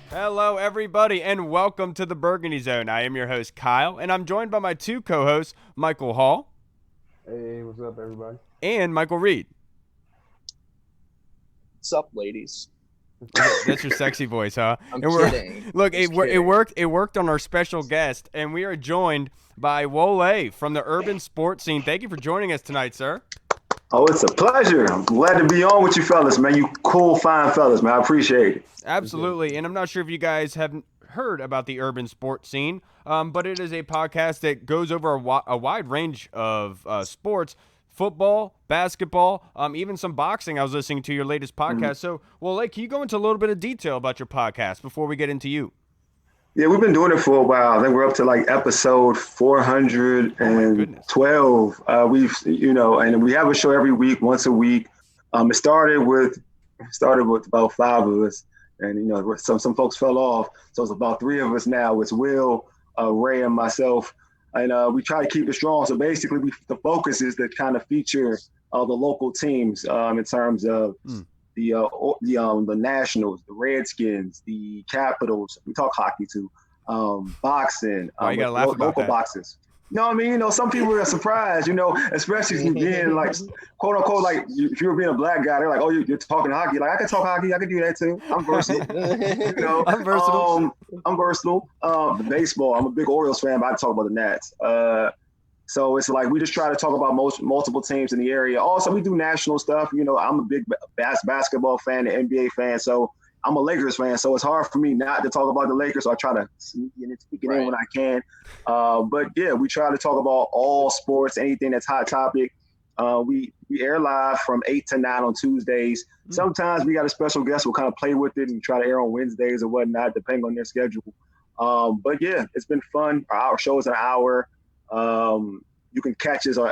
Hello, everybody, and welcome to the Burgundy Zone. I am your host, Kyle, and I'm joined by my two co-hosts, Michael Hall. Hey, what's up, everybody? And Michael Reed. What's up, ladies? That's your sexy voice, huh? I'm kidding. Look, it worked on our special guest, and we are joined by Wole from the urban sports scene. Thank you for joining us tonight, sir. Oh, it's a pleasure. I'm glad to be on with you fellas, man. You cool, fine fellas, man. I appreciate it. Absolutely. And I'm not sure if you guys have heard about the urban sports scene, but it is a podcast that goes over a wide range of sports, football, basketball, even some boxing. I was listening to your latest podcast. So, Wole, can you go into a little bit of detail about your podcast before we get into you? Yeah, we've been doing it for a while. I think we're up to like episode 412. And we have a show every week, once a week. It started with about five of us, and some folks fell off, so it's about three of us now. It's Will, Ray, and myself, and we try to keep it strong. So basically, the focus is to kind of feature the local teams in terms of the Nationals, the Redskins, the Capitals. We talk hockey too. Boxing. You gotta laugh about local that. boxes. No, I mean, some people are surprised, especially if you're being like, quote unquote, like if you're being a black guy, they're like, oh, you're talking hockey. Like, I can talk hockey. I can do that too. I'm versatile. I'm versatile. I'm versatile. The baseball. I'm a big Orioles fan, but I talk about the Nats. So it's like we just try to talk about multiple teams in the area. Also, we do national stuff. I'm a big basketball fan, an NBA fan. So I'm a Lakers fan. So it's hard for me not to talk about the Lakers. So I try to sneak it in when I can. But yeah, we try to talk about all sports, anything that's hot topic. We air live from 8 to 9 on Tuesdays. Sometimes we got a special guest. We'll kind of play with it and try to air on Wednesdays or whatnot, depending on their schedule. But yeah, it's been fun. Our show is an hour. You can catch us on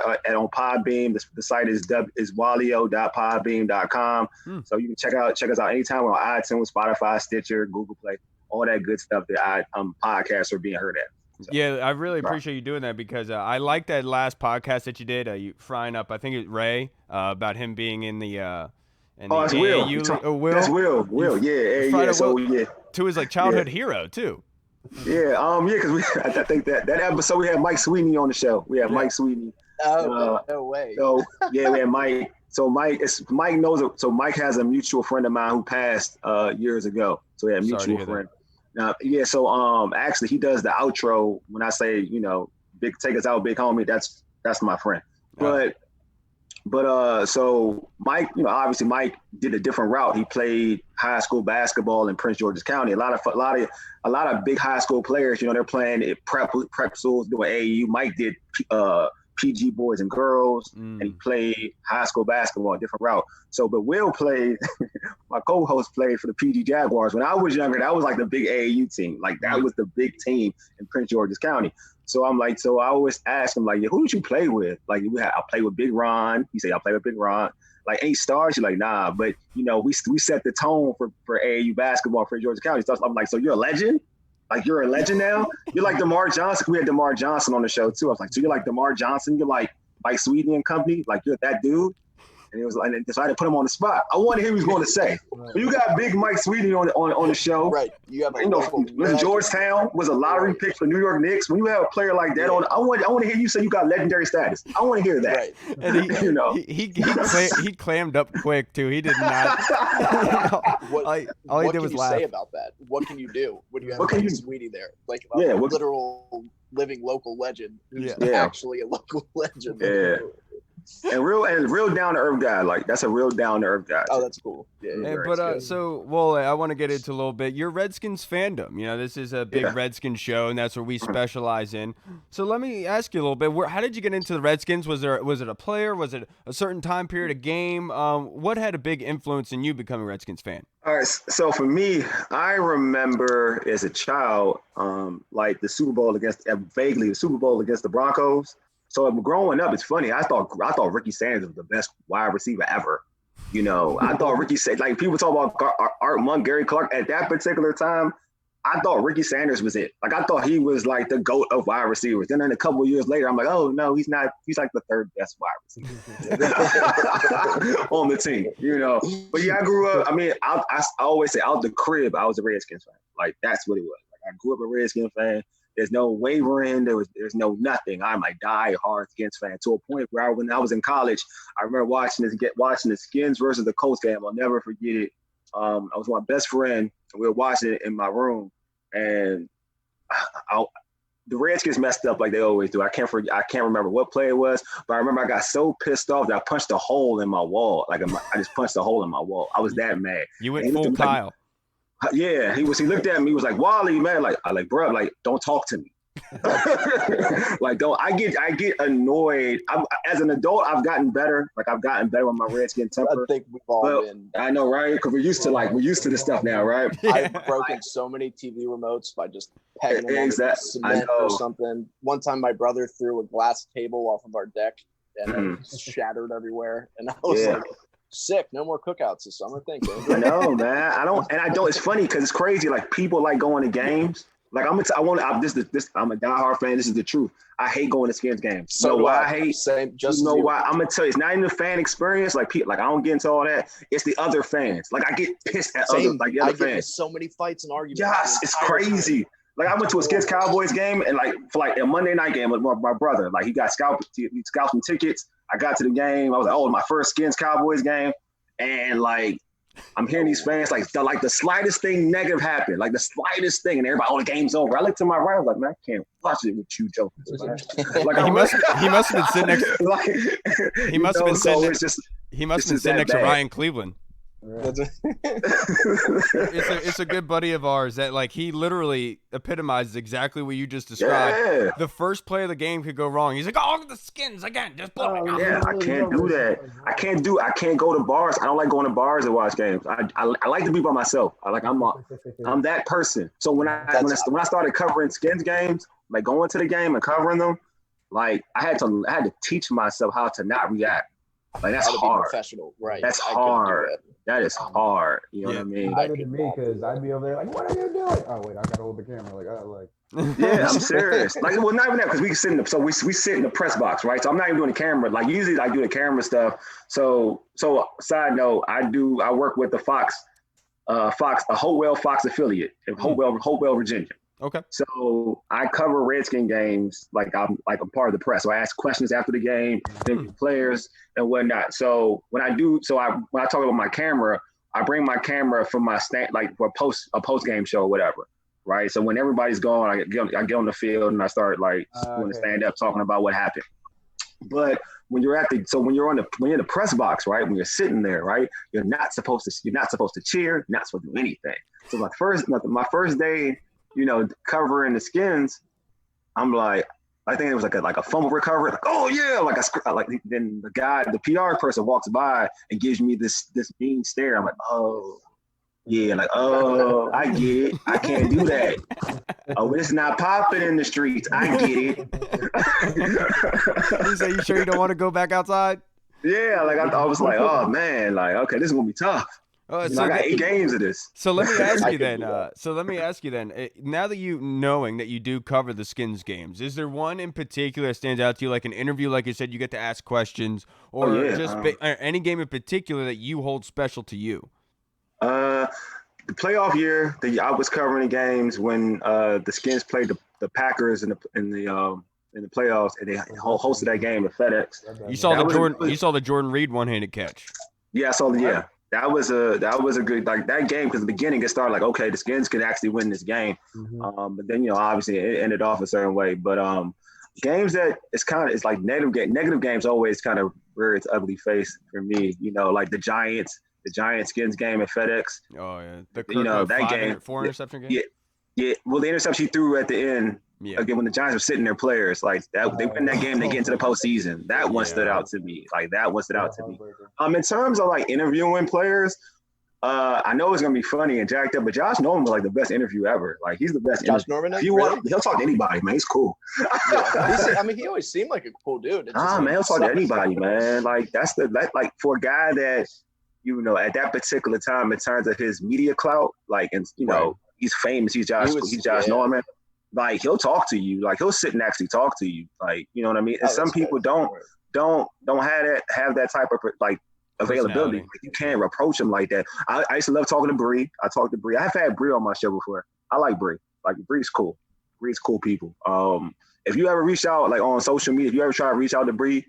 Podbeam. The site is walio.podbeam.com. So you can check us out anytime. We're on iTunes, Spotify, Stitcher, Google Play, all that good stuff that podcasts are being heard at. So, yeah, I really appreciate you doing that because I like that last podcast that you did. You frying up, I think it's Ray, about him being in the it's Will. Will. That's Will. Yeah. So yeah, to his like childhood hero too. Yeah, because I think that episode we had Mike Sweeney on the show. We had Mike Sweeney. Oh, no way. So yeah, we had Mike. So Mike knows it. So Mike has a mutual friend of mine who passed years ago. So we had a mutual friend. So actually he does the outro when I say, big take us out, big homie. That's my friend. But so Mike, obviously Mike did a different route. He played high school basketball in Prince George's County. A lot of big high school players, they're playing at prep schools doing AAU. Mike did PG boys and girls, and he played high school basketball, a different route. So, but Will played, my co-host played for the PG Jaguars. When I was younger, that was like the big AAU team. Like that was the big team in Prince George's County. So I always ask him, like, who did you play with? Like, I play with Big Ron. He said, I play with Big Ron. Like, any stars? He's like, nah. But, we set the tone for AAU basketball for Georgia County. So I'm like, so you're a legend? Like, you're a legend now? You're like DeMar Johnson. We had DeMar Johnson on the show, too. I was like, so you're like DeMar Johnson? You're like Mike Sweeney and company? Like, you're that dude? And it was like, so I had to put him on the spot. I wanted to hear what he was going to say. Right. You got big Mike Sweeney on the show. Right. You have Georgetown was a lottery pick for New York Knicks. When you have a player like that on, I want to hear you say you got legendary status. I want to hear that. Right. And he clammed up quick too. He did not. What can you say about that? What can you do when you have Mike Sweeney there? Like a literal living local legend who's actually a local legend. Yeah. And real down to earth guy. Like that's a real down to earth guy. Oh, that's cool. Yeah. So Wole, I want to get into a little bit your Redskins fandom. This is a big Redskins show, and that's what we specialize in. So let me ask you a little bit. How did you get into the Redskins? Was it a player? Was it a certain time period, a game? What had a big influence in you becoming a Redskins fan? All right. So for me, I remember as a child, like the Super Bowl against the Broncos. So growing up, it's funny. I thought Ricky Sanders was the best wide receiver ever. I thought Ricky said, like people talk about Art Monk, Gary Clark. At that particular time, I thought Ricky Sanders was it. Like I thought he was like the GOAT of wide receivers. Then a couple of years later, I'm like, oh no, he's not. He's like the third best wide receiver on the team, But yeah, I grew up. I mean, I always say out the crib, I was a Redskins fan. Like that's what it was. Like I grew up a Redskins fan. There's no wavering. There's no nothing. I'm like die-hard Skins fan to a point where when I was in college, I remember watching the Skins versus the Colts game. I'll never forget it. I was with my best friend. We were watching it in my room, and the Redskins messed up like they always do. I can't remember what play it was, but I remember I got so pissed off that I punched a hole in my wall. Like I just punched a hole in my wall. I was that mad. You went full Kyle. Yeah, he looked at me. He was like, "Wally, man, bro, like, don't talk to me." Like, don't. I get annoyed. As an adult, I've gotten better. Like, I've gotten better with my Redskin temper. I think we've all been. I know, right? Because we're used to this stuff now, right? I've broken so many TV remotes by just pegging them on cement or something. One time, my brother threw a glass table off of our deck, and it shattered everywhere. And I was like, sick. No more cookouts this summer. Thanks, Andrew. I know, man. I don't. It's funny because it's crazy. Like people like going to games. Like I'm a diehard fan. This is the truth. I hate going to Skins games. So why I hate? Same. Just know why? I'm gonna tell you. It's not even the fan experience. Like people. Like I don't get into all that. It's the other fans. Like I get pissed at other fans. Get in so many fights and arguments. Yes, it's crazy. Like I went to a Skins Cowboys game and for a Monday night game with my brother. Like he got scalped some tickets. I got to the game. I was like, oh, my first Skins Cowboys game, and like I'm hearing these fans like the slightest thing negative happened, like the slightest thing, and everybody, the game's over. I look to my right, I was like, man, I can't watch it with you joking. Like he must have been sitting next. He must have been sitting next to Ryan Cleveland. Right. It's a good buddy of ours that like he literally epitomizes exactly what you just described. Yeah. The first play of the game could go wrong. He's like, "Oh, the Skins again, just blow it." Yeah, I can't do that. I can't go to bars. I don't like going to bars and watch games. I like to be by myself. I'm that person. So when I started covering Skins games, like going to the game and covering them, like I had to teach myself how to not react. Like that's hard. Professional, right? That's hard. That is hard. You know what I mean? Better than me because I'd be over there like, "What are you doing?" Oh wait, I gotta hold the camera. Yeah, I'm serious. Like, well, not even that because we sit in the press box, right? So I'm not even doing the camera. Like usually I do the camera stuff. So side note, I work with the Fox, a Hopewell Fox affiliate in Hopewell, Virginia. Okay. So I cover Redskin games like I'm part of the press. So I ask questions after the game, interview players and whatnot. So when I talk about my camera, I bring my camera from my stand like for a post game show or whatever, right? So when everybody's gone, I get on the field and I start doing the stand up talking about what happened. But when you're in the press box, right? When you're sitting there, right? You're not supposed to cheer, you're not supposed to do anything. So my first day, covering the Skins, I'm like, I think it was like a fumble recovery. Like, oh yeah, then the PR person walks by and gives me this mean stare. I'm like, oh yeah, oh, I get it. I can't do that. Oh, it's not popping in the streets. I get it. He said, "You sure you don't want to go back outside?" Yeah, I was like, oh man, okay, this is gonna be tough. I got 8 games of this. So let me ask you then. Now that knowing that you do cover the Skins games, is there one in particular that stands out to you, like an interview, like you said, you get to ask questions, or any game in particular that you hold special to you? The playoff year, I was covering the games when the Skins played the Packers in the playoffs, and they hosted that game at FedEx. You saw the Jordan Reed one-handed catch. Yeah, I saw the That was a good that game because the beginning it started like okay the Skins could actually win this game, but then obviously it ended off a certain way. But games that it's like negative games always kind of rear its ugly face for me. Like the Giants Skins game at FedEx. Oh yeah, that game 4 interception game. Yeah. Well, the interception he threw at the end. Yeah. Again, when the Giants were sitting their players, like that, they win that game, they get into the postseason. That one stood out to me. In terms of like interviewing players, I know it's gonna be funny and jacked up, but Josh Norman was like the best interview ever. Like he's the best. Josh Norman, he'll talk to anybody, man. He's cool. Yeah. He always seemed like a cool dude. Man, he'll talk to anybody, man. Like that's like for a guy that at that particular time in terms of his media clout, like and he's famous. He's Josh Norman. Like, he'll talk to you. Like, he'll sit and actually talk to you. Like, you know what I mean? And some people don't have that type of like availability. Like, you can't approach him like that. I used to love talking to Bree. I talked to Bree. I've had Bree on my show before. I like Bree. Like, Bree's cool. Bree's cool people. If you ever reach out, like, on social media, if you ever try to reach out to Bree,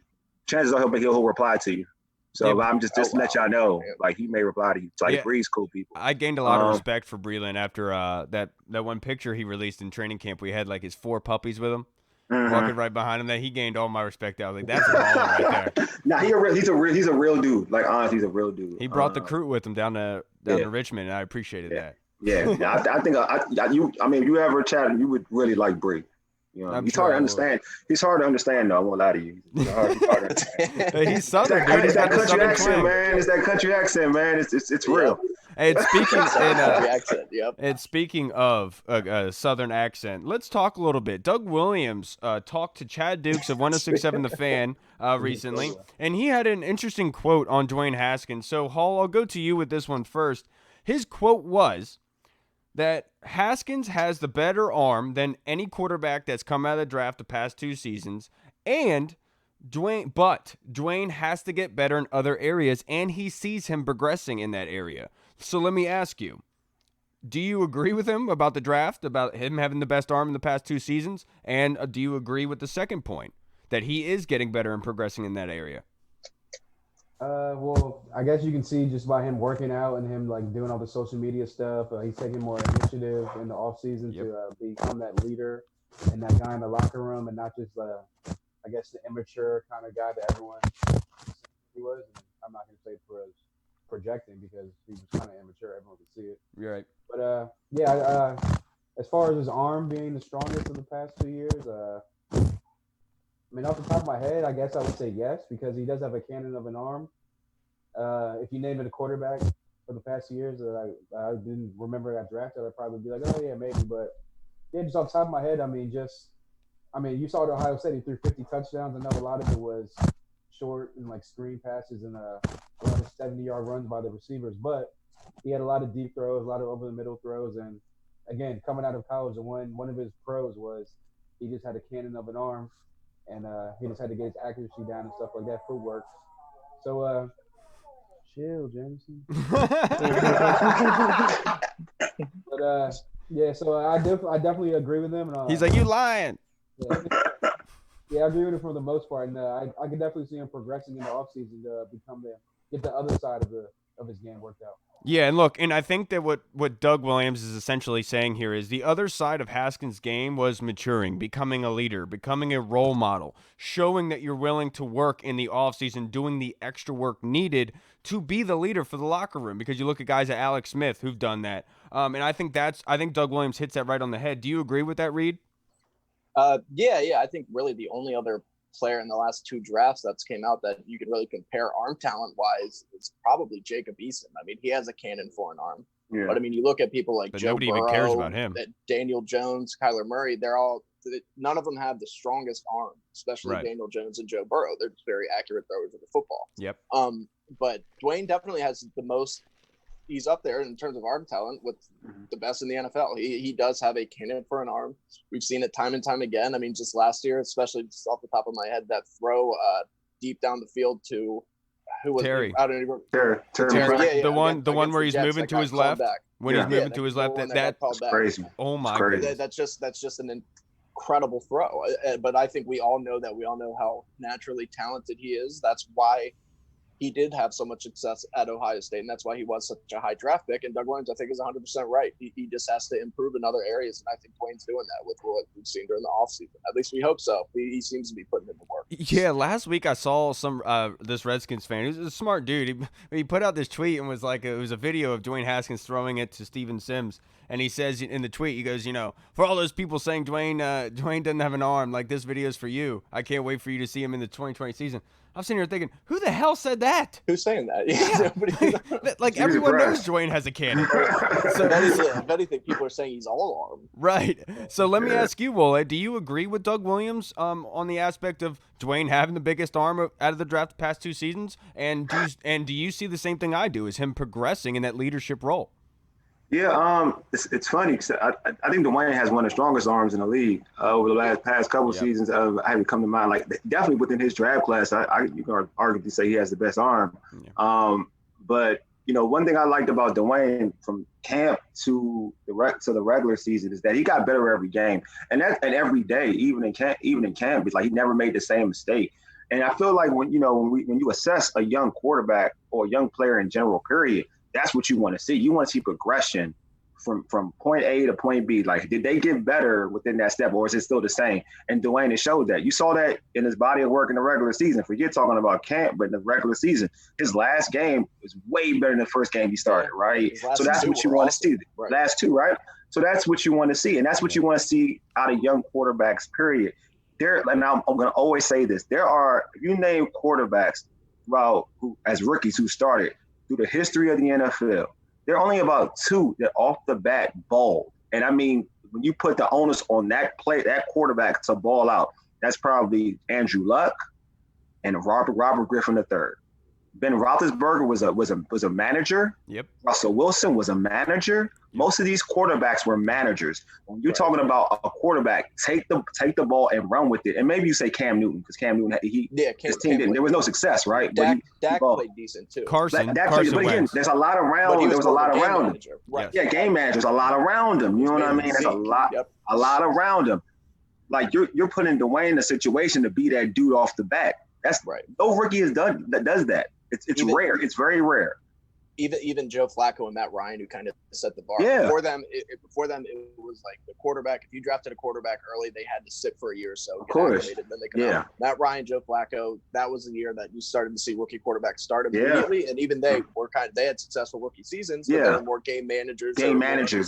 chances are he'll reply to you. So I'm just to let y'all know, like, he may reply to you. So, like, Bree's cool people. I gained a lot of respect for Breland after that one picture he released in training camp. We had like his 4 puppies with him, walking right behind him. That he gained all my respect. I was like, that's a baller right there. Nah, he's a real dude. Like, honestly, he's a real dude. He brought the crew with him down to Richmond, and I appreciated that. Yeah, I think if you ever chatted, you would really like Bree. You know, he's hard to understand. He's hard to understand, though. I won't lie to you. He's hard to understand. He's Southern, dude. It's that country accent, man. It's that country accent, man. It's real. And speaking of Southern accent, let's talk a little bit. Doug Williams talked to Chad Dukes of 106.7 The Fan recently, and he had an interesting quote on Dwayne Haskins. So, Hall, I'll go to you with this one first. His quote was that Haskins has the better arm than any quarterback that's come out of the draft the past 2 seasons, and Dwayne has to get better in other areas, and he sees him progressing in that area. So let me ask you, do you agree with him about the draft, about him having the best arm in the past 2 seasons, and do you agree with the second point, that he is getting better and progressing in that area? Well, I guess you can see just by him working out and him like doing all the social media stuff. He's taking more initiative in the offseason to become that leader and that guy in the locker room, and not just I guess the immature kind of guy that everyone he was. And I'm not going to say for projecting because he was kind of immature. Everyone could see it. You're right. But as far as his arm being the strongest of the past 2 years, I mean, off the top of my head, I guess I would say yes, because he does have a cannon of an arm. If you name it a quarterback for the past years that I didn't remember I got drafted, I'd probably be like, oh, yeah, maybe. But, yeah, just off the top of my head, you saw at Ohio State, he threw 50 touchdowns. I know a lot of it was short and, like, screen passes and a lot of 70-yard runs by the receivers. But he had a lot of deep throws, a lot of over-the-middle throws. And, again, coming out of college, one of his pros was he just had a cannon of an arm. And he just had to get his accuracy down and stuff like that, footwork. So, chill, Jameson. But yeah, so I definitely agree with him. And, he's like, you lying. Yeah, I agree with him for the most part, and I can definitely see him progressing in the offseason to get the other side of his game worked out. Yeah, and look, and I think that what Doug Williams is essentially saying here is the other side of Haskins' game was maturing, becoming a leader, becoming a role model, showing that you're willing to work in the offseason, doing the extra work needed to be the leader for the locker room. Because you look at guys like Alex Smith who've done that, and I think Doug Williams hits that right on the head. Do you agree with that, Reed? Yeah. I think really the only other player in the last 2 drafts that's came out that you could really compare arm talent wise is probably Jacob Eason. I mean, he has a cannon for an arm, but I mean, you look at people like Joe nobody Burrow, even cares about him. Daniel Jones, Kyler Murray. None of them have the strongest arm, especially Daniel Jones and Joe Burrow. They're just very accurate throwers of the football. Yep. But Dwayne definitely has the most. He's up there in terms of arm talent with the best in the NFL. He does have a cannon for an arm. We've seen it time and time again. I mean, just last year, especially just off the top of my head, that throw deep down the field to who was Terry. Terry. The one where he's moving to his left. When he's moving to his left, that's crazy. Oh my goodness. That's just an incredible throw. But I think we all know how naturally talented he is. That's why he did have so much success at Ohio State, and that's why he was such a high draft pick. And Doug Williams, I think, is 100% right. He just has to improve in other areas, and I think Dwayne's doing that with what we've seen during the offseason. At least we hope so. He seems to be putting in the work. Yeah, last week I saw this Redskins fan. He was a smart dude. He put out this tweet and was like, it was a video of Dwayne Haskins throwing it to Steven Sims. And he says in the tweet, he goes, for all those people saying Dwayne doesn't have an arm, like, this video is for you. I can't wait for you to see him in the 2020 season. I'm sitting here thinking, who the hell said that? Who's saying that? Yeah. Like everyone knows Dwayne has a cannon. So if anything, people are saying he's all arm. Right. So let me ask you, Wole, do you agree with Doug Williams on the aspect of Dwayne having the biggest arm out of the draft the past 2 seasons? And do you see the same thing I do, is him progressing in that leadership role? Yeah, it's funny because I think Dwayne has one of the strongest arms in the league over the past couple seasons. I haven't come to mind like definitely within his draft class. You can arguably say he has the best arm. Yeah. But one thing I liked about Dwayne from camp to the regular season is that he got better every game, and every day, even in camp, it's like he never made the same mistake. And I feel like when you assess a young quarterback or a young player in general, period, that's what you want to see. You want to see progression from point A to point B. Like, did they get better within that step, or is it still the same? And Dwayne has showed that. You saw that in his body of work in the regular season. Forget talking about camp, but in the regular season, his last game was way better than the first game he started, right? So that's what you want to see. Right. Last two, right? So that's what you want to see, and that's what you want to see out of young quarterbacks, period. And I'm going to always say this. If you name quarterbacks who as rookies who started through the history of the NFL, there are only about two that off the bat balled. And I mean, when you put the onus on that quarterback to ball out, that's probably Andrew Luck and Robert Griffin III. Ben Roethlisberger was a manager. Yep. Russell Wilson was a manager. Yep. Most of these quarterbacks were managers. When you're talking about a quarterback, take the ball and run with it. And maybe you say Cam Newton because Cam Newton, his team didn't. There was no success, right? Dak played decent too. Carson but again, there's a lot around him. There was a lot around him. Right. Yeah, game managers, a lot around him. You know what I mean? There's a lot around him. Like you're putting Dwayne in a situation to be that dude off the bat. That's right. No rookie does that. It's rare. It's very rare. Even Joe Flacco and Matt Ryan, who kind of set the bar. Yeah. Before them, it was like the quarterback. If you drafted a quarterback early, they had to sit for a year or so. Of course. Then they could have. Matt Ryan, Joe Flacco. That was the year that you started to see rookie quarterbacks start immediately, and even they had successful rookie seasons. But they were more game managers.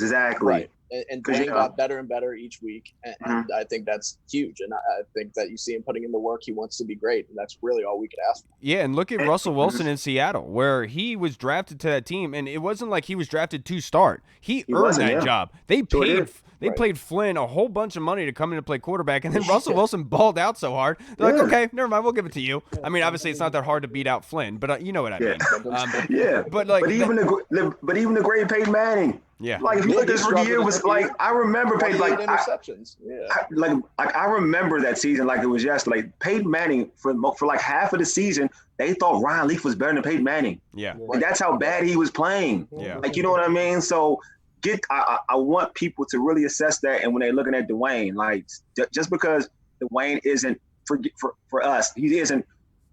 Exactly. Right. And Dwayne got better and better each week, and I think that's huge. And I think that you see him putting in the work. He wants to be great, and that's really all we could ask for. Yeah, and look at Russell Wilson in Seattle, where he was drafted to that team, and it wasn't like he was drafted to start. He earned that job. They paid Flynn a whole bunch of money to come in and play quarterback, and then Russell Wilson balled out so hard. They're like, okay, never mind, we'll give it to you. I mean, obviously, it's not that hard to beat out Flynn, but you know what I mean. But even the great Peyton Manning. Yeah. Like if you look at this rookie year, was like I remember Peyton interceptions. I remember that season like it was yesterday. Like Peyton Manning for like half of the season, they thought Ryan Leaf was better than Peyton Manning. Yeah. Like that's how bad he was playing. Yeah. Like you know what I mean? So I want people to really assess that, and when they're looking at Dwayne, like just because Dwayne isn't for us, he isn't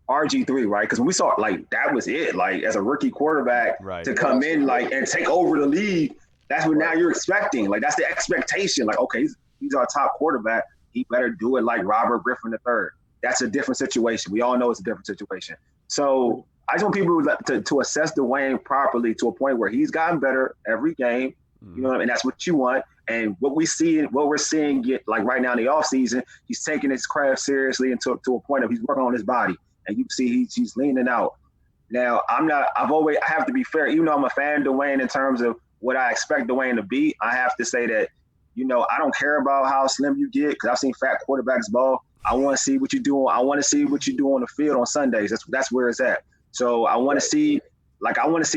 RG3, right? Because when we saw like that was it, like as a rookie quarterback to come in like and take over the league. That's what now you're expecting. Like, that's the expectation. Like, okay, he's our top quarterback. He better do it like Robert Griffin III. That's a different situation. We all know it's a different situation. So I just want people to assess Dwayne properly to a point where he's gotten better every game. You know what I mean? That's what you want. And what we're seeing get like right now in the offseason, he's taking his craft seriously and to a point of he's working on his body. And you see he's leaning out. Now, I have to be fair, even though I'm a fan of Dwayne in terms of what I expect Dwayne to be, I have to say that, I don't care about how slim you get because I've seen fat quarterbacks ball. I want to see what you do. I want to see what you do on the field on Sundays. That's where it's at. So I want to see,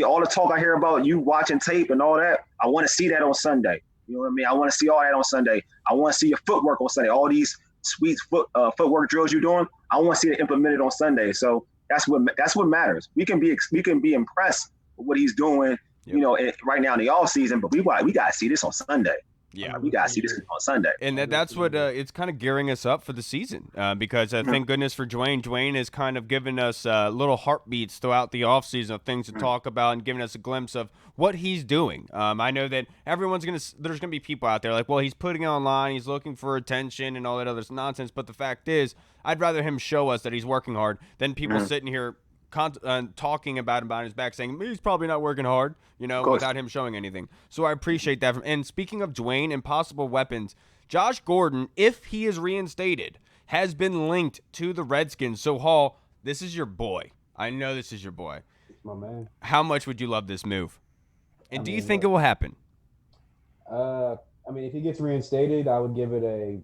all the talk I hear about you watching tape and all that. I want to see that on Sunday. You know what I mean? I want to see all that on Sunday. I want to see your footwork on Sunday. All these sweet footwork drills you're doing, I want to see it implemented on Sunday. So that's what matters. We can be impressed with what he's doing. Yep. Right now in the off season, but we got to see this on Sunday. Yeah, we got to see this on Sunday. And that's what it's kind of gearing us up for the season because thank goodness for Dwayne. Dwayne has kind of given us little heartbeats throughout the offseason of things to talk about and giving us a glimpse of what he's doing. I know that there's going to be people out there like, well, he's putting it online, he's looking for attention and all that other nonsense. But the fact is, I'd rather him show us that he's working hard than people sitting here talking about him behind his back, saying he's probably not working hard, without him showing anything. So I appreciate that. And speaking of Dwayne and possible weapons, Josh Gordon, if he is reinstated, has been linked to the Redskins. So Hall, this is your boy. I know this is your boy. My man. How much would you love this move? And do you think it will happen? If he gets reinstated, I would give it a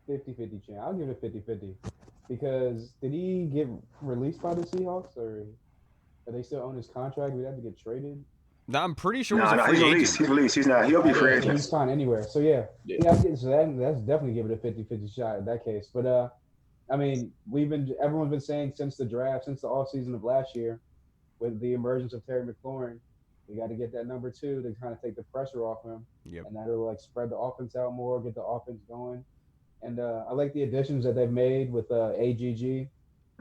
50-50 chance. I'll give it 50-50. Because did he get released by the Seahawks, or are they still own his contract? We'd have to get traded. No, I'm pretty sure he's No, a free agent. He's released. He's not. He'll be free agent. He's fine anywhere. So so that's definitely give it a 50-50 shot in that case. But I mean, everyone's been saying since the draft, since the off season of last year, with the emergence of Terry McLaurin, we got to get that number 2 to kind of take the pressure off him, and that'll like spread the offense out more, get the offense going. And I like the additions that they've made with AGG.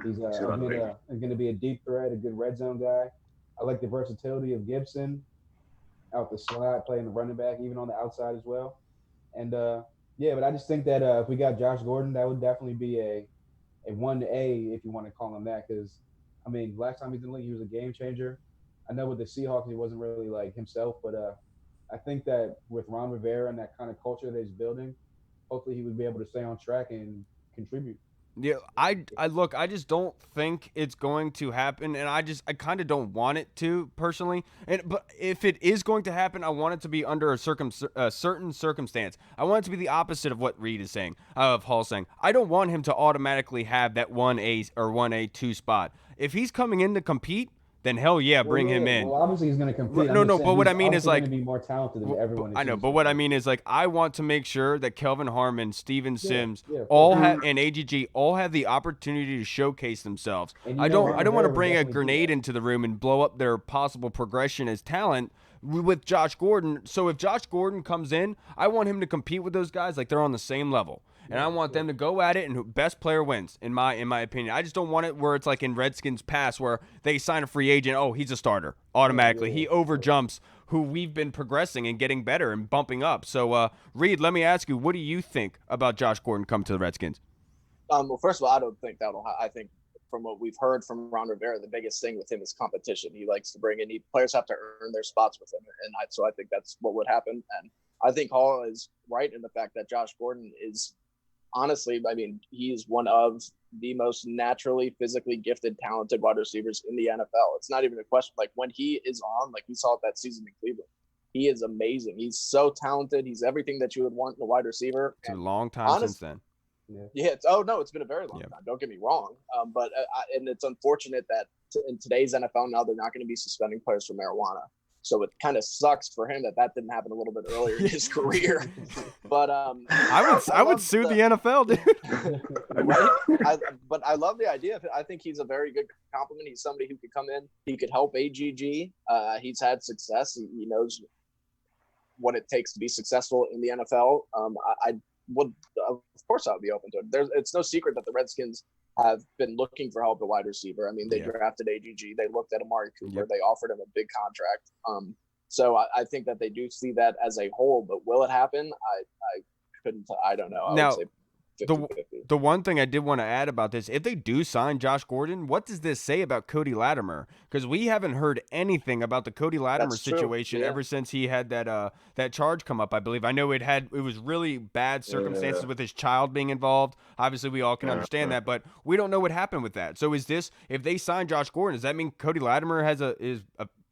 He's going to be a deep threat, a good red zone guy. I like the versatility of Gibson out the slot, playing the running back, even on the outside as well. And but I just think that if we got Josh Gordon, that would definitely be a 1A, if you want to call him that, because I mean, last time he was in the league, he was a game changer. I know with the Seahawks, he wasn't really like himself, but I think that with Ron Rivera and that kind of culture that he's building, hopefully he would be able to stay on track and contribute. Yeah, I look, I just don't think it's going to happen, and I kind of don't want it to personally. But if it is going to happen, I want it to be under a certain circumstance. I want it to be the opposite of what Reed is saying, of Hall saying. I don't want him to automatically have that 1A or 1A2 spot. If he's coming in to compete, then hell yeah, bring him in. Well, obviously he's going to compete. No, but what I mean is like going to be more talented than everyone. I know, but what I mean is like I want to make sure that Kelvin Harmon, Steven Sims, and AGG all have the opportunity to showcase themselves. I don't want to bring a grenade into the room and blow up their possible progression as talent with Josh Gordon. So if Josh Gordon comes in, I want him to compete with those guys like they're on the same level. And I want them to go at it, and best player wins, in my opinion. I just don't want it where it's like in Redskins past where they sign a free agent, oh, he's a starter automatically. He overjumps who we've been progressing and getting better and bumping up. So, Reed, let me ask you, what do you think about Josh Gordon coming to the Redskins? Well, first of all, I don't think I think from what we've heard from Ron Rivera, the biggest thing with him is competition. He likes to bring in players have to earn their spots with him, and so I think that's what would happen. And I think Hall is right in the fact that Josh Gordon is – honestly, I mean, he's one of the most naturally, physically gifted, talented wide receivers in the NFL. It's not even a question. Like when he is on, like we saw it that season in Cleveland, he is amazing. He's so talented. He's everything that you would want in a wide receiver. It's a long time since then. Yeah. It's been a very long time. Don't get me wrong. But it's unfortunate that in today's NFL now they're not going to be suspending players for marijuana. So it kind of sucks for him that didn't happen a little bit earlier in his career. But I would sue the NFL, dude. Right? But I love the idea. I think he's a very good compliment. He's somebody who could come in. He could help AGG. He's had success. He knows what it takes to be successful in the NFL. I would, of course, I would be open to it. It's no secret that the Redskins have been looking for help at wide receiver. I mean, they drafted AGG. They looked at Amari Cooper. Yep. They offered him a big contract. So I think that they do see that as a whole. But will it happen? I don't know. I would say 50-50. The one thing I did want to add about this, if they do sign Josh Gordon, what does this say about Cody Latimer? Because we haven't heard anything about the Cody Latimer situation ever since he had that charge come up, I believe. I know it was really bad circumstances with his child being involved. Obviously, we all can understand that, but we don't know what happened with that. So if they sign Josh Gordon, does that mean Cody Latimer is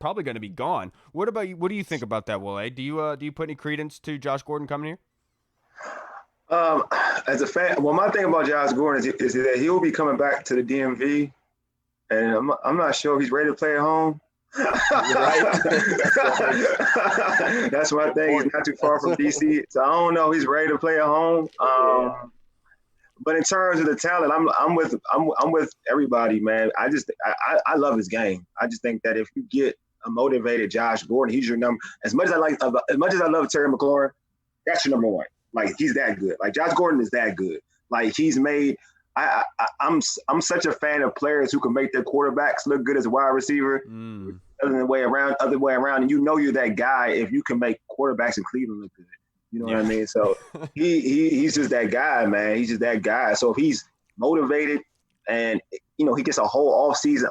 probably going to be gone? What about you? What do you think about that, Wole? Do you put any credence to Josh Gordon coming here? As a fan, well, my thing about Josh Gordon is that he will be coming back to the DMV, and I'm not sure if he's ready to play at home. Right. That's my thing. He's not too far from DC, so I don't know if he's ready to play at home. But in terms of the talent, I'm with everybody, man. I love his game. I just think that if you get a motivated Josh Gordon, he's your number. As much as I love Terry McLaurin, that's your number one. Like he's that good. Like Josh Gordon is that good. Like he's made. I'm such a fan of players who can make their quarterbacks look good as a wide receiver. Other way around, and you're that guy if you can make quarterbacks in Cleveland look good. You know what I mean? So he's just that guy, man. He's just that guy. So if he's motivated and he gets a whole off season,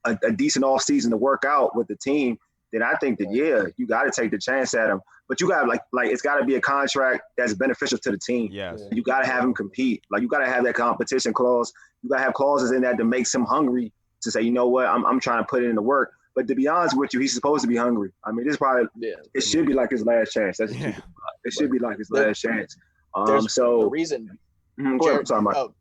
a decent off season to work out with the team, then I think that you got to take the chance at him. But you got like it's got to be a contract that's beneficial to the team. Yes. You got to have him compete. Like you got to have that competition clause. You got to have clauses in that that makes him hungry to say, you know what, I'm trying to put it in the work. But to be honest with you, he's supposed to be hungry. I mean, this probably it should be like his last chance. It should be like his last chance. The reason. Go ahead, I'm talking about.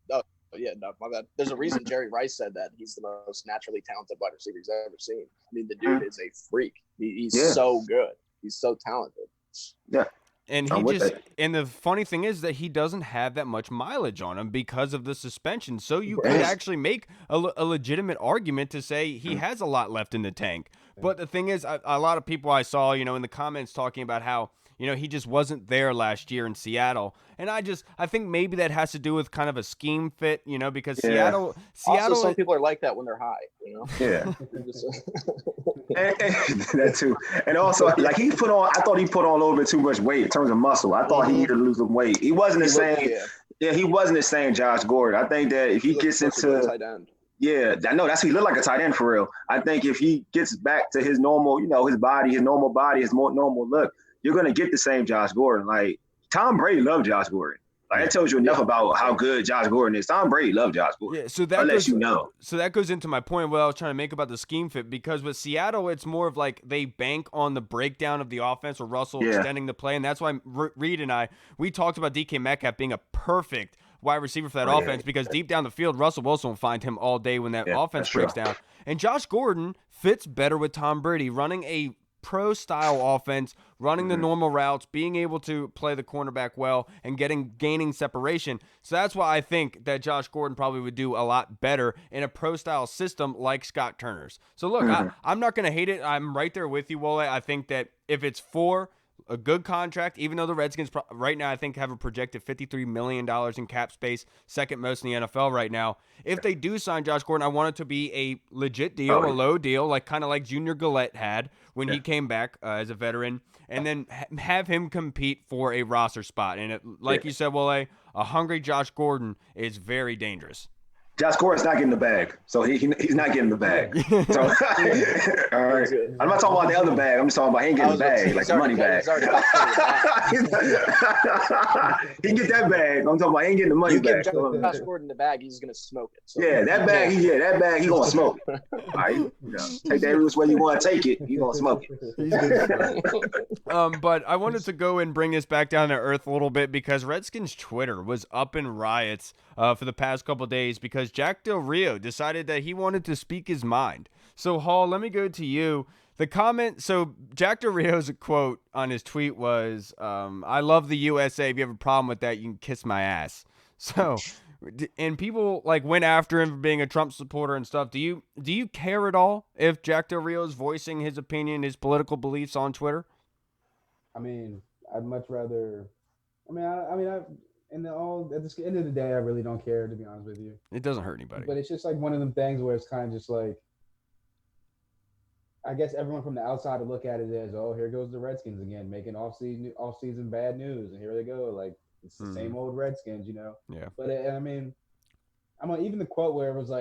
Yeah, no, my bad. There's a reason Jerry Rice said that he's the most naturally talented wide receiver he's ever seen. I mean, the dude is a freak. He's so good. He's so talented. Yeah. And and the funny thing is that he doesn't have that much mileage on him because of the suspension. So you could actually make a legitimate argument to say he has a lot left in the tank. But the thing is, a lot of people I saw, in the comments talking about how, he just wasn't there last year in Seattle. And I think maybe that has to do with kind of a scheme fit, because Seattle. Also, some people are like that when they're high, Yeah. and that too. And also, like I thought he put on a little bit too much weight in terms of muscle. I thought he needed to lose some weight. He wasn't the same. Yeah, he wasn't the same Josh Gordon. I think that if he gets into tight end. Yeah, I know he looked like a tight end for real. I think if he gets back to his normal, his normal body, his more normal look, you're gonna get the same Josh Gordon. Like Tom Brady loved Josh Gordon. Like that tells you enough about how good Josh Gordon is. Tom Brady loved Josh Gordon. Yeah, so that So that goes into my point, what I was trying to make about the scheme fit, because with Seattle, it's more of like they bank on the breakdown of the offense or Russell extending the play, and that's why Reed and we talked about DK Metcalf being a perfect wide receiver for that offense, because deep down the field, Russell Wilson will find him all day when that offense breaks down. And Josh Gordon fits better with Tom Brady, running a pro-style offense, running the normal routes, being able to play the cornerback well, and gaining separation. So that's why I think that Josh Gordon probably would do a lot better in a pro-style system like Scott Turner's. So look, I'm not going to hate it. I'm right there with you, Wole. I think that if it's for a good contract, even though the Redskins right now I think have a projected $53 million in cap space, second most in the NFL right now. If they do sign Josh Gordon, I want it to be a legit deal, a low deal, kind of like Junior Gillette had when he came back as a veteran, and then have him compete for a roster spot. And you said, Wole, a hungry Josh Gordon is very dangerous. Josh Gordon's not getting the bag, so he's not getting the bag. So, all right. I'm not talking about the other bag. I'm just talking about he ain't getting the bag, like the money bag. He can get that bag. I'm talking about he ain't getting the money bag. Give Josh Gordon the bag, he's gonna smoke it. So. Yeah, that bag. He gonna smoke it. All right, take that which way you want to take it. He gonna smoke it. But I wanted to go and bring this back down to earth a little bit, because Redskins Twitter was up in riots for the past couple of days because Jack Del Rio decided that he wanted to speak his mind. So, Hall, let me go to you. The comment, so Jack Del Rio's quote on his tweet was, I love the USA. If you have a problem with that, you can kiss my ass. So, and people went after him for being a Trump supporter and stuff. Do you care at all if Jack Del Rio is voicing his opinion, his political beliefs on Twitter? I mean, I'd much rather. At the end of the day, I really don't care, to be honest with you. It doesn't hurt anybody. But it's just one of them things where it's kind of just I guess everyone from the outside to look at it as, oh, here goes the Redskins again, making off-season bad news, and here they go. It's the same old Redskins, Yeah. But even the quote where it was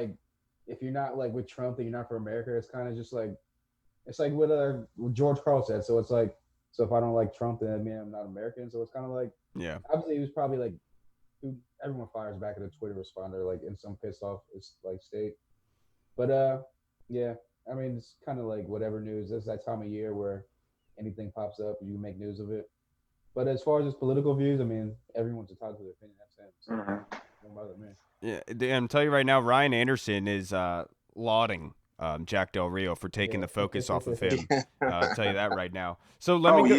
if you're not with Trump, then you're not for America. It's kind of just it's what George Carl said. So it's so if I don't like Trump, then I mean I'm not American. So it's kind of yeah. Obviously, he was probably everyone fires back at a Twitter responder in some pissed off state. But yeah, I mean it's kind of whatever news. It's that time of year where anything pops up, you make news of it. But as far as his political views, I mean everyone's entitled to their opinion. That's him. So don't bother me. Yeah, I'm telling you right now, Ryan Anderson is lauding Jack Del Rio for taking the focus off of him. I'll tell you that right now. So let me go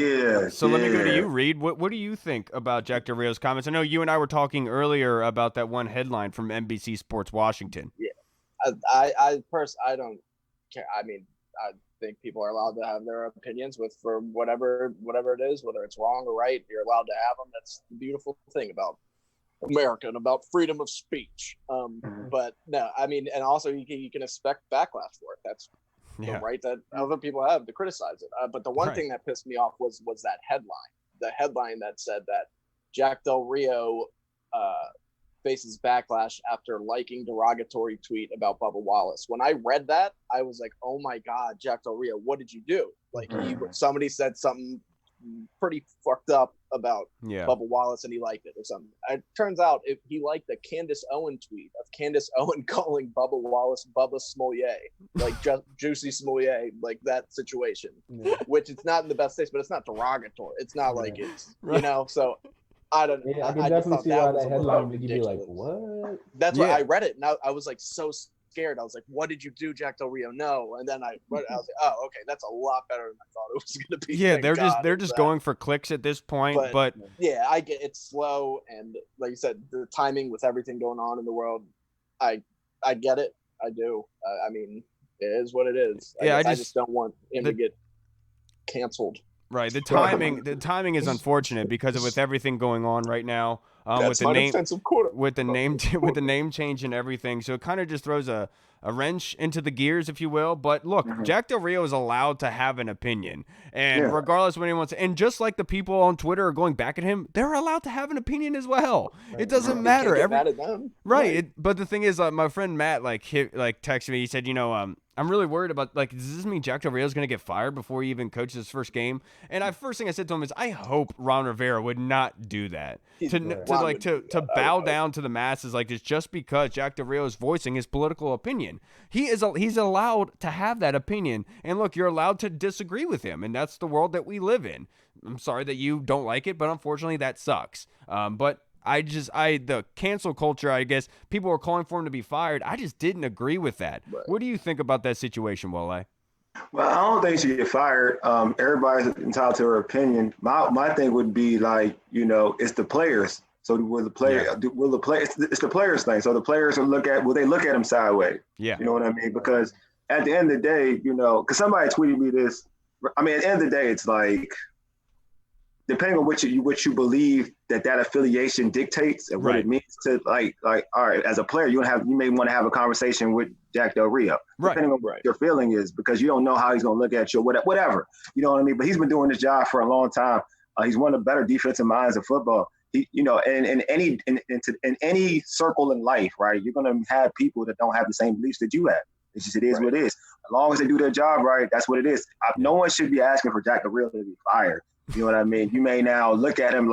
to you, Reed. What do you think about Jack Del Rio's comments? I know you and I were talking earlier about that one headline from NBC Sports Washington. Yeah, I don't care. I mean, I think people are allowed to have their opinions for whatever it is, whether it's wrong or right. You're allowed to have them. That's the beautiful thing about America and about freedom of speech. But no, I mean, and also you can expect backlash for it. That's the right that other people have to criticize it. But the one thing that pissed me off was that headline. The headline that said that Jack Del Rio faces backlash after liking derogatory tweet about Bubba Wallace. When I read that, I was like, oh my God, Jack Del Rio, what did you do? Somebody said something pretty fucked up about Bubba Wallace and he liked it or something. It turns out he liked the Candace Owen tweet of Candace Owen calling Bubba Wallace Bubba Smollier, just Juicy Smollier, that situation, which it's not in the best taste, but it's not derogatory. It's not it's, so I don't. Yeah, I can just definitely thought see that why was that a little headline would be like, ridiculous. what? That's why I read it, and I was like so scared. I was like, "What did you do, Jack Del Rio?" No, and then I was like, "Oh, okay, that's a lot better than I thought it was going to be." Yeah, Thank they're God just that. going for clicks at this point. But yeah, I get it's slow, and like you said, the timing with everything going on in the world, I get it. I do. I mean, it is what it is. I just don't want him to get canceled. Right. The timing is unfortunate because with everything going on right now, with the name change and everything. So it kind of just throws a wrench into the gears, if you will. But look, Jack Del Rio is allowed to have an opinion. And regardless of what anyone wants, and just like the people on Twitter are going back at him, they're allowed to have an opinion as well. Right. It doesn't matter. Can't get mad at them. Right. But the thing is, my friend Matt texted me. He said, I'm really worried about, does this mean Jack Del Rio is going to get fired before he even coaches his first game? And first thing I said to him is, I hope Ron Rivera would not do that. To bow down to the masses like this just because Jack Del Rio is voicing his political opinion. He's allowed to have that opinion. And look, you're allowed to disagree with him. And that's the world that we live in. I'm sorry that you don't like it, but unfortunately that sucks. But the cancel culture, I guess, people were calling for him to be fired. I just didn't agree with that. Right. What do you think about that situation, Wole? Well, I don't think she should get fired. Everybody's entitled to her opinion. My thing would be it's the players. So will the player? It's the players thing. So the players will they look at him sideways? Yeah. You know what I mean? Because at the end of the day, because somebody tweeted me this. I mean, at the end of the day, it's like, depending on what you believe that affiliation dictates and what it means to all right, as a player, you may want to have a conversation with Jack Del Rio, depending on what your feeling is, because you don't know how he's going to look at you or whatever. You know what I mean? But he's been doing this job for a long time. He's one of the better defensive minds in football. In any circle in life, right, you're going to have people that don't have the same beliefs that you have. It is what it is. As long as they do their job right, that's what it is. No one should be asking for Jack Del Rio to be fired. You know what I mean? You may now look at him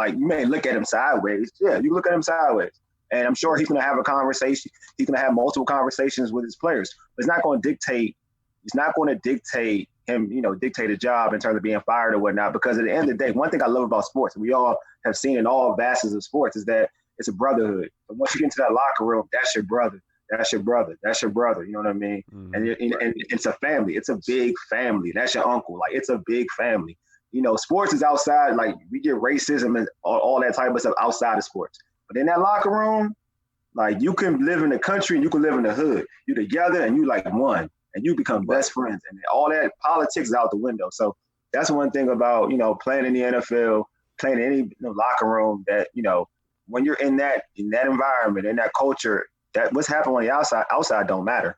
sideways. Yeah, you look at him sideways. And I'm sure he's going to have a conversation. He's going to have multiple conversations with his players. But it's not going to dictate him, dictate a job in terms of being fired or whatnot. Because at the end of the day, one thing I love about sports, and we all have seen in all facets of sports, is that it's a brotherhood. But once you get into that locker room, that's your brother. That's your brother. That's your brother. You know what I mean? Mm-hmm. And it's a family. It's a big family. That's your uncle. It's a big family. Sports is outside. We get racism and all that type of stuff outside of sports. But in that locker room, you can live in the country and you can live in the hood. You're together and you one, and you become best friends. And all that politics is out the window. So that's one thing about, playing in the NFL, playing in any locker room that, when you're in that environment, in that culture, that what's happening on the outside don't matter.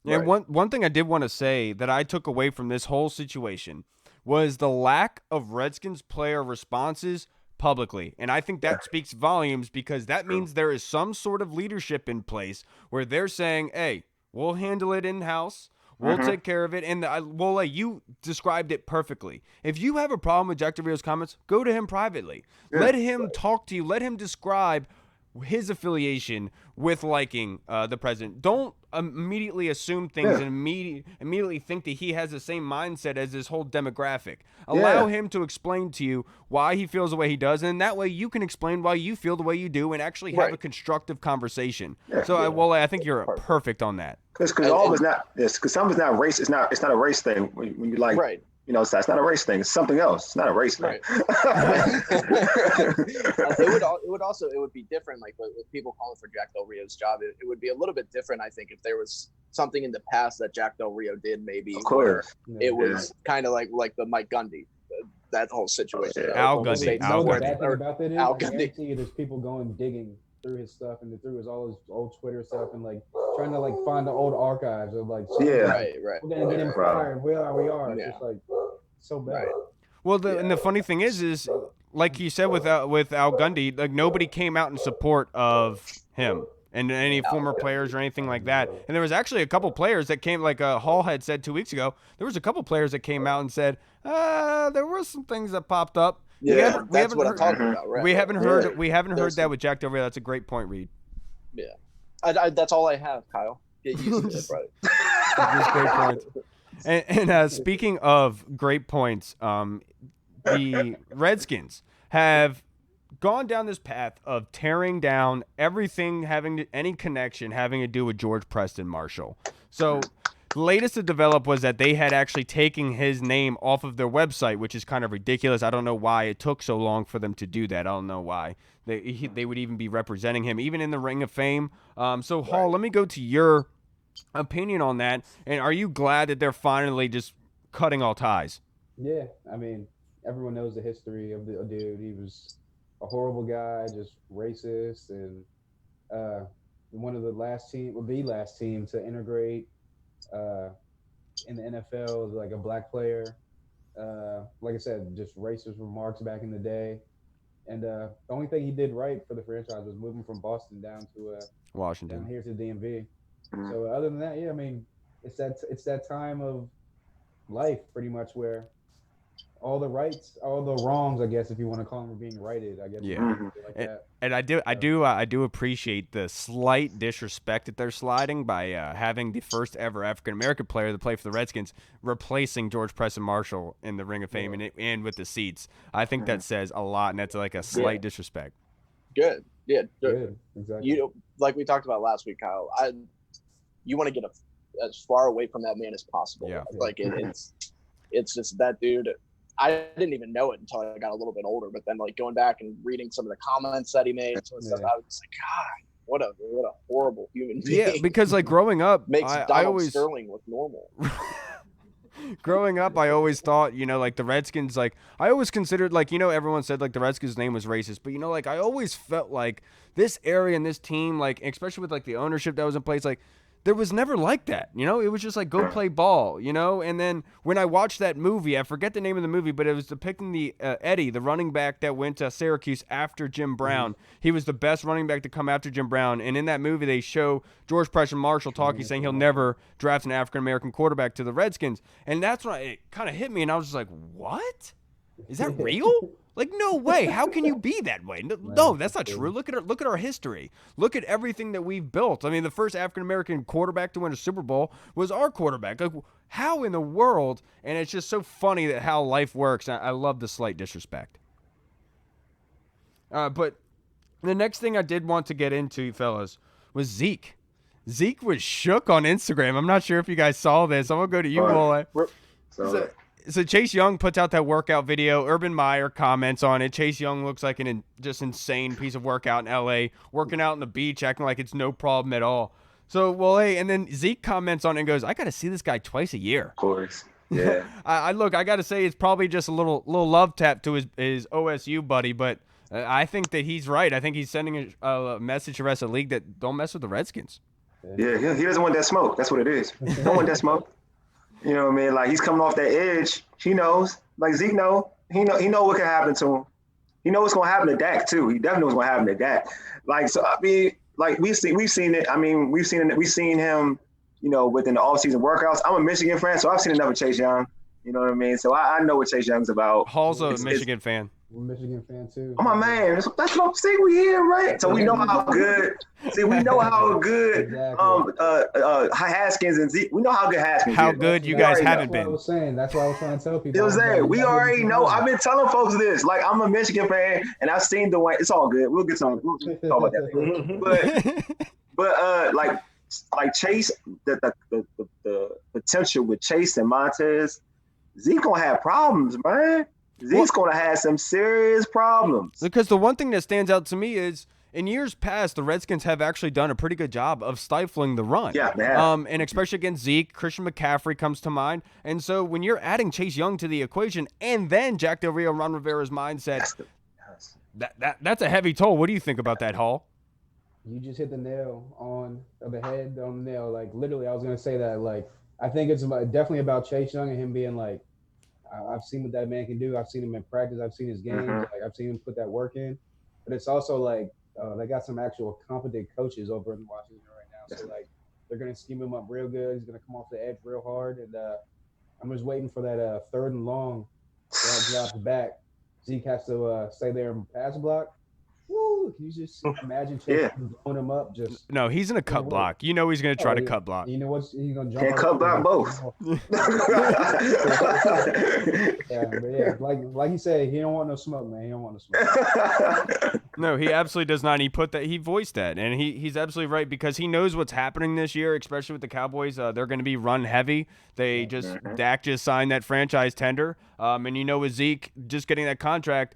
Yeah, right. One thing I did want to say that I took away from this whole situation was the lack of Redskins player responses publicly. And I think that speaks volumes because that means there is some sort of leadership in place where they're saying, hey, we'll handle it in-house. We'll take care of it. And Wole, you described it perfectly. If you have a problem with Jack Del Rio's comments, go to him privately. Yeah. Let him talk to you. Let him describe his affiliation with liking the president. Don't immediately assume things and immediately think that he has the same mindset as this whole demographic. Allow him to explain to you why he feels the way he does, and that way you can explain why you feel the way you do and actually have a constructive conversation. So, Wole, I think you're perfect on that. Because all is not this. Because some is not race. It's not a race thing. When you right. It's not a race thing. It's something else. It's not a race thing. It would be different. With people calling for Jack Del Rio's job, it would be a little bit different. I think if there was something in the past that Jack Del Rio did, maybe it was kind of like the Mike Gundy, that whole situation. Al Gundy. The bad thing about that is, I guarantee you, there's people going digging through his stuff and through all his old Twitter stuff and trying to find the old archives of right. We're gonna get him fired. We are. It's just so bad. Right. Well, and the funny thing is like you said with Al Gundy, nobody came out in support of him and any former players or anything like that. And there was actually a couple players that came, Hall had said 2 weeks ago. There was a couple players that came out and said, there were some things that popped up. Yeah, that's what I'm talking about. Right. We haven't heard that with Jack Del Rio. That's a great point, Reed. Yeah, that's all I have, Kyle. Get used to it, right? Just great points. And speaking of great points, the Redskins have gone down this path of tearing down everything any connection having to do with George Preston Marshall. So the latest to develop was that they had actually taken his name off of their website, which is kind of ridiculous. I don't know why it took so long for them to do that. I don't know why they would even be representing him, even in the Ring of Fame. So, Hall, let me go to your opinion on that. And are you glad that they're finally just cutting all ties? Yeah, I mean, everyone knows the history of the dude. He was a horrible guy, just racist, and one of the last team to integrate uh, in the NFL as like a black player. Like I said, just racist remarks back in the day. And the only thing he did right for the franchise was moving from Boston down to Washington, down here to DMV. So other than that, yeah, I mean, it's that time of life pretty much where all the wrongs, I guess, if you want to call them, are being righted. I guess. Yeah. Like that. And I do appreciate the slight disrespect that they're sliding by having the first ever African American player to play for the Redskins replacing George Preston Marshall in the Ring of Fame and with the seats. I think that says a lot, and that's like a slight disrespect. Good, yeah, good, exactly. You like we talked about last week, Kyle. You want to get as far away from that man as possible. Yeah. Like it's just that dude. I didn't even know it until I got a little bit older, but then like going back and reading some of the comments that he made and some of the stuff, I was just like, God, what a horrible human being. Yeah, because like growing up, makes Donald Sterling look normal. Growing up, I always thought, like the Redskins, like I always considered, like, everyone said like the Redskins name was racist, but like I always felt like this area and this team, like especially with like the ownership that was in place, like there was never like that, it was just like go play ball, and then when I watched that movie, I forget the name of the movie, but it was depicting the Eddie, the running back that went to Syracuse after Jim Brown. He was the best running back to come after Jim Brown, and in that movie they show George Preston Marshall talking, saying he'll never draft an African-American quarterback to the Redskins, and that's when it kind of hit me, and I was just like, what? Is that real? Like, no way. How can you be that way? No, that's not true. Look at our history. Look at everything that we've built. I mean, the first African-American quarterback to win a Super Bowl was our quarterback. Like, how in the world? And it's just so funny that how life works. I love the slight disrespect. But the next thing I did want to get into, fellas, was Zeke. Zeke was shook on Instagram. I'm not sure if you guys saw this. I'm going to go to you, Wole. So Chase Young puts out that workout video. Urban Meyer comments on it. Chase Young looks like an just insane piece of workout in L.A., working out on the beach, acting like it's no problem at all. So, well, hey, and then Zeke comments on it and goes, I got to see this guy twice a year. Of course. Yeah. I got to say it's probably just a little love tap to his OSU buddy, but I think that he's right. I think he's sending a message to the rest of the league that don't mess with the Redskins. Yeah, he doesn't want that smoke. That's what it is. He don't want that smoke. You know what I mean? Like he's coming off that edge. He knows. Like Zeke know. He know what can happen to him. He knows what's gonna happen to Dak too. He definitely knows what's gonna happen to Dak. Like so, I mean, like we've seen it. I mean, we've seen him. Within the offseason workouts. I'm a Michigan fan, so I've seen enough of Chase Young. You know what I mean? So I know what Chase Young's about. Hall's a Michigan fan. I'm a Michigan fan too. I'm a man. That's what I'm saying. We here, right? So we know how good. Haskins and Zeke. We know how good Haskins. How good you guys haven't been. That's what I was saying. That's why I was trying to tell people. It was there. We already know. I've been telling folks this. Like I'm a Michigan fan, and I've seen Dwayne. It's all good. We'll talk about that. But like Chase, the potential with Chase and Montez, Zeke gonna have problems, man. Zeke's going to have some serious problems. Because the one thing that stands out to me is in years past, the Redskins have actually done a pretty good job of stifling the run. Yeah, they have. And especially against Zeke, Christian McCaffrey comes to mind. And so when you're adding Chase Young to the equation and then Jack Del Rio, Ron Rivera's mindset, that's a heavy toll. What do you think about that, Hall? You just hit the nail on the head on the nail. Like literally, I was going to say that. Like I think it's definitely about Chase Young and him being like, I've seen what that man can do. I've seen him in practice. I've seen his games. Like I've seen him put that work in. But it's also like they got some actual competent coaches over in Washington right now. So like they're gonna scheme him up real good. He's gonna come off the edge real hard. And I'm just waiting for that third and long drops back. Zeke has to stay there and pass block. Woo! You just imagine Chase blowing him up. Just no, he's in a cut block. You know he's going to try to cut block. You know what? He's going to jump. Can't cut block both. Yeah, like he said, he don't want no smoke, man. He don't want no smoke. No, he absolutely does not. He voiced that, and he's absolutely right because he knows what's happening this year, especially with the Cowboys. They're going to be run heavy. Dak just signed that franchise tender, and you know with Zeke just getting that contract,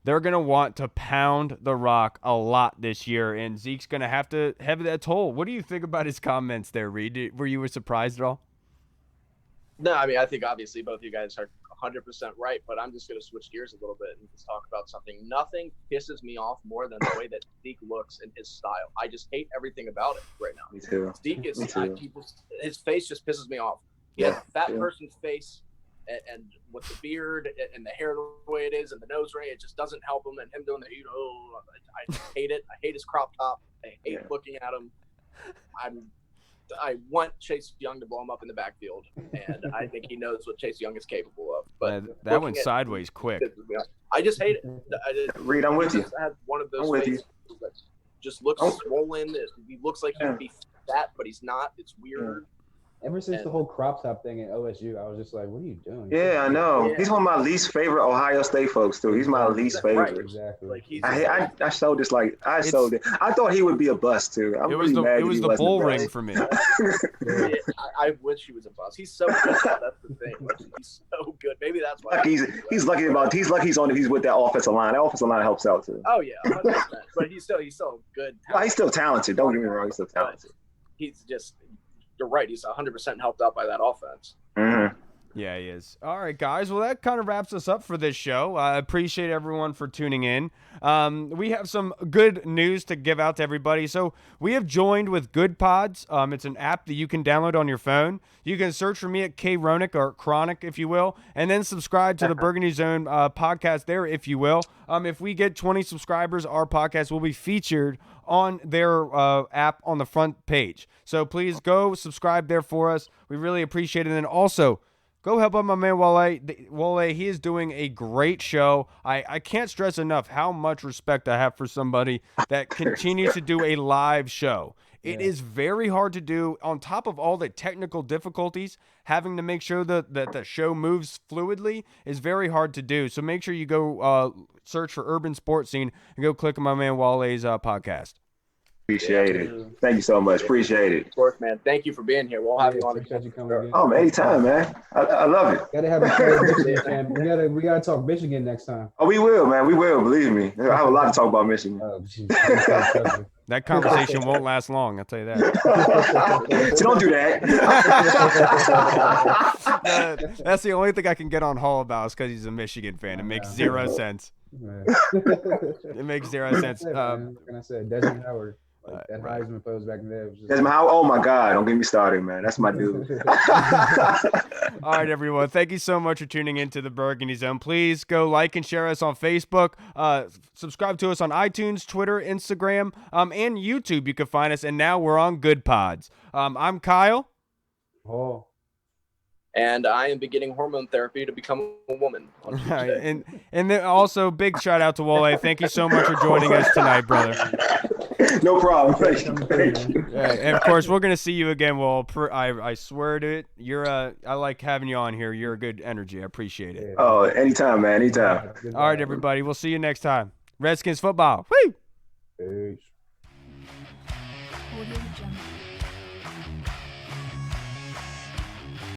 they're going to want to pound the rock a lot this year, and Zeke's going to have that toll. What do you think about his comments there, Reed? Were you surprised at all? No, I mean, I think obviously both of you guys are 100% right, but I'm just going to switch gears a little bit and just talk about something. Nothing pisses me off more than the way that Zeke looks and his style. I just hate everything about it right now. Me too. Zeke is his face just pisses me off. He has a fat person's face, and with the beard and the hair the way it is and the nose ring, it just doesn't help him. And him doing I hate it. I hate his crop top. I hate looking at him. I want Chase Young to blow him up in the backfield, and I think he knows what Chase Young is capable of. But that went sideways quick. I just hate it. Reed, I'm with you. I had one of those faces that just looks swollen. He looks like he'd be fat, but he's not. It's weird. Ever since the whole crop top thing at OSU, I was just like, what are you doing? Yeah, I know. Yeah. He's one of my least favorite Ohio State folks, too. He's my least favorite. Right, exactly. Like I so dislike. I thought he would be a bust, too. It was the bull ring for me. I wish he was a bust. He's so good. That's the thing. Like, he's so good. Maybe that's why. He's lucky he's with that offensive line. That offensive line helps out, too. Oh, yeah. 100%. But he's still good. Well, he's still talented. Don't get me wrong. He's still talented. He's just – you're right. He's 100% helped out by that offense. Mm-hmm. Yeah, he is. All right, guys. Well, that kind of wraps us up for this show. I appreciate everyone for tuning in. We have some good news to give out to everybody. So we have joined with Good Pods. It's an app that you can download on your phone. You can search for me at K Ronick or Chronic, if you will, and then subscribe to the Burgundy Zone podcast there, if you will. If we get 20 subscribers, our podcast will be featured on their app on the front page. So please go subscribe there for us. We really appreciate it. And then also, go help out my man Wole. Wole, he is doing a great show. I can't stress enough how much respect I have for somebody that continues to do a live show. It is very hard to do. On top of all the technical difficulties, having to make sure that the show moves fluidly is very hard to do. So make sure you go search for Urban Sports Scene and go click on my man Wole's podcast. Appreciate it. Thank you so much. Appreciate it. Of course, man. Thank you for being here. We'll have you on again. Oh, man, anytime, man. I love it. Gotta have a we gotta talk Michigan next time. Oh, we will, man. We will. Believe me. I have a lot to talk about Michigan. That conversation won't last long. I'll tell you that. So don't do that. That's the only thing I can get on Hall about is because he's a Michigan fan. It makes zero sense. It makes zero sense. What can I say? Desmond Howard. That Heisman pose back in there. Desmond Howard. Oh my God! Don't get me started, man. That's my dude. All right, everyone. Thank you so much for tuning into the Burgundy Zone. Please go like and share us on Facebook. Subscribe to us on iTunes, Twitter, Instagram, and YouTube. You can find us. And now we're on Good Pods. I'm Kyle. Oh. And I am beginning hormone therapy to become a woman. And then also big shout out to Wole. Thank you so much for joining us tonight, brother. No problem. Thank you. And of course, we're gonna see you again, Wole. I swear to it. I like having you on here. You're a good energy. I appreciate it. Oh, anytime, man. Anytime. All right, everybody. We'll see you next time. Redskins football. Woo!